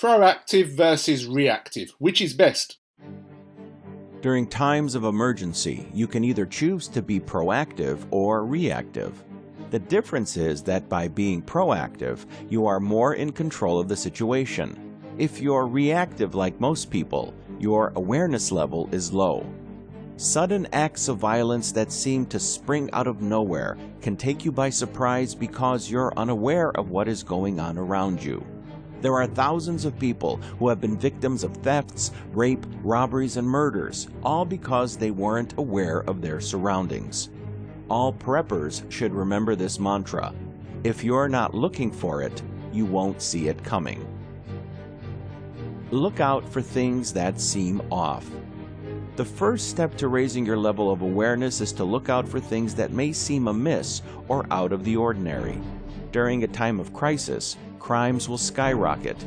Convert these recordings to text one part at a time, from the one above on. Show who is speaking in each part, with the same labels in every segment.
Speaker 1: Proactive versus reactive. Which is best?
Speaker 2: During times of emergency, you can either choose to be proactive or reactive. The difference is that by being proactive, you are more in control of the situation. If you're reactive like most people, your awareness level is low. Sudden acts of violence that seem to spring out of nowhere can take you by surprise because you're unaware of what is going on around you. There are thousands of people who have been victims of thefts, rape, robberies, and murders, all because they weren't aware of their surroundings. All preppers should remember this mantra. If you're not looking for it, you won't see it coming. Look out for things that seem off. The first step to raising your level of awareness is to look out for things that may seem amiss or out of the ordinary. During a time of crisis, crimes will skyrocket.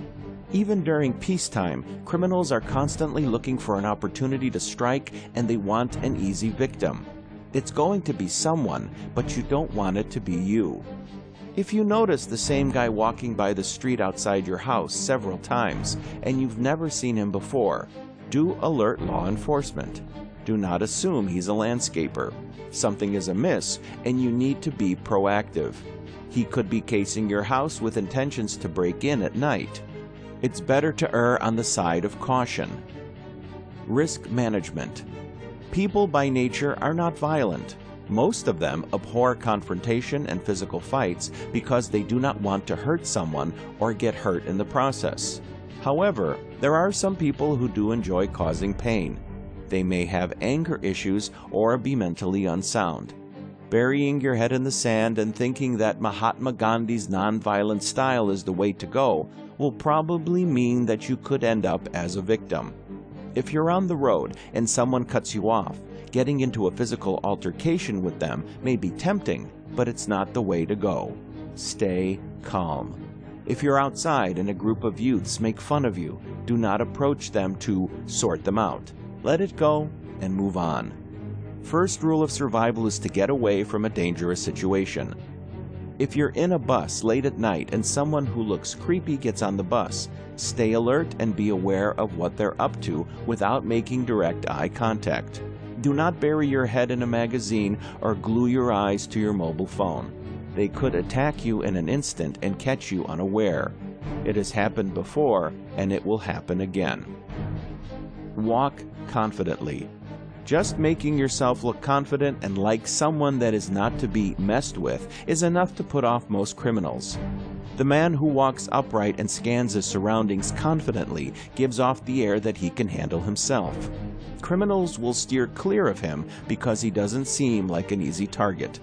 Speaker 2: Even during peacetime, criminals are constantly looking for an opportunity to strike, and they want an easy victim. It's going to be someone, but you don't want it to be you. If you notice the same guy walking by the street outside your house several times, and you've never seen him before, do alert law enforcement. Do not assume he's a landscaper. Something is amiss, and you need to be proactive. He could be casing your house with intentions to break in at night. It's better to err on the side of caution. Risk management. People by nature are not violent. Most of them abhor confrontation and physical fights because they do not want to hurt someone or get hurt in the process. However, there are some people who do enjoy causing pain. They may have anger issues or be mentally unsound. Burying your head in the sand and thinking that Mahatma Gandhi's nonviolent style is the way to go will probably mean that you could end up as a victim. If you're on the road and someone cuts you off, getting into a physical altercation with them may be tempting, but it's not the way to go. Stay calm. If you're outside and a group of youths make fun of you, do not approach them to sort them out. Let it go and move on. First rule of survival is to get away from a dangerous situation. If you're in a bus late at night and someone who looks creepy gets on the bus, stay alert and be aware of what they're up to without making direct eye contact. Do not bury your head in a magazine or glue your eyes to your mobile phone. They could attack you in an instant and catch you unaware. It has happened before, and it will happen again. Walk confidently. Just making yourself look confident and like someone that is not to be messed with is enough to put off most criminals. The man who walks upright and scans his surroundings confidently gives off the air that he can handle himself. Criminals will steer clear of him because he doesn't seem like an easy target.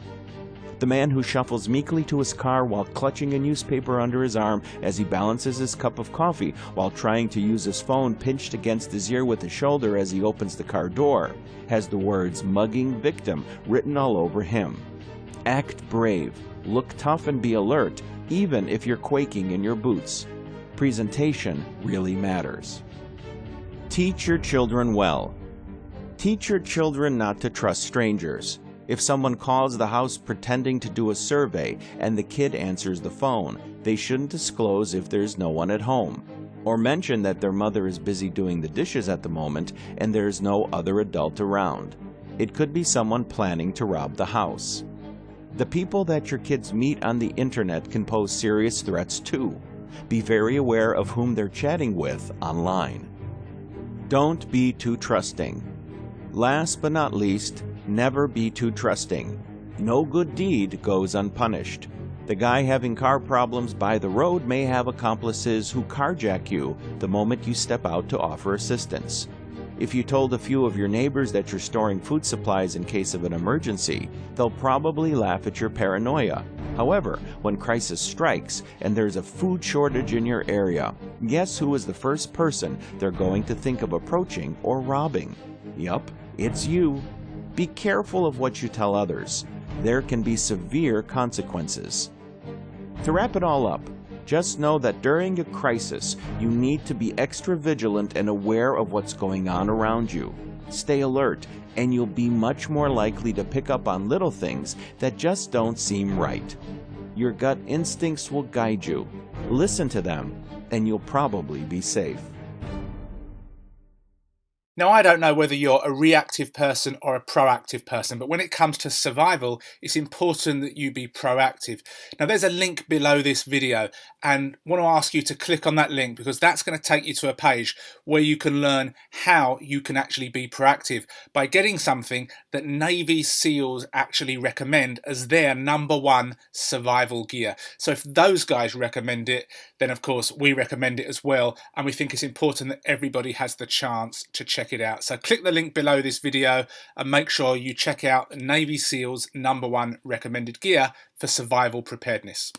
Speaker 2: The man who shuffles meekly to his car while clutching a newspaper under his arm as he balances his cup of coffee while trying to use his phone pinched against his ear with his shoulder as he opens the car door has the words "mugging victim" written all over him. Act brave, look tough and be alert, even if you're quaking in your boots. Presentation really matters. Teach your children well. Teach your children not to trust strangers. If someone calls the house pretending to do a survey and the kid answers the phone, they shouldn't disclose if there's no one at home, or mention that their mother is busy doing the dishes at the moment and there's no other adult around. It could be someone planning to rob the house. The people that your kids meet on the internet can pose serious threats too. Be very aware of whom they're chatting with online. Don't be too trusting. Last but not least, never be too trusting. No good deed goes unpunished. The guy having car problems by the road may have accomplices who carjack you the moment you step out to offer assistance. If you told a few of your neighbors that you're storing food supplies in case of an emergency, they'll probably laugh at your paranoia. However, when crisis strikes and there's a food shortage in your area, guess who is the first person they're going to think of approaching or robbing? Yup, it's you. Be careful of what you tell others. There can be severe consequences. To wrap it all up, just know that during a crisis, you need to be extra vigilant and aware of what's going on around you. Stay alert, and you'll be much more likely to pick up on little things that just don't seem right. Your gut instincts will guide you. Listen to them. and you'll probably be safe.
Speaker 1: Now, I don't know whether you're a reactive person or a proactive person, but when it comes to survival, it's important that you be proactive. Now, there's a link below this video, and I want to ask you to click on that link because that's going to take you to a page where you can learn how you can actually be proactive by getting something that Navy SEALs actually recommend as their #1 survival gear. So if those guys recommend it, then of course we recommend it as well, and we think it's important that everybody has the chance to check it out. So click the link below this video and make sure you check out Navy SEALs #1 recommended gear for survival preparedness.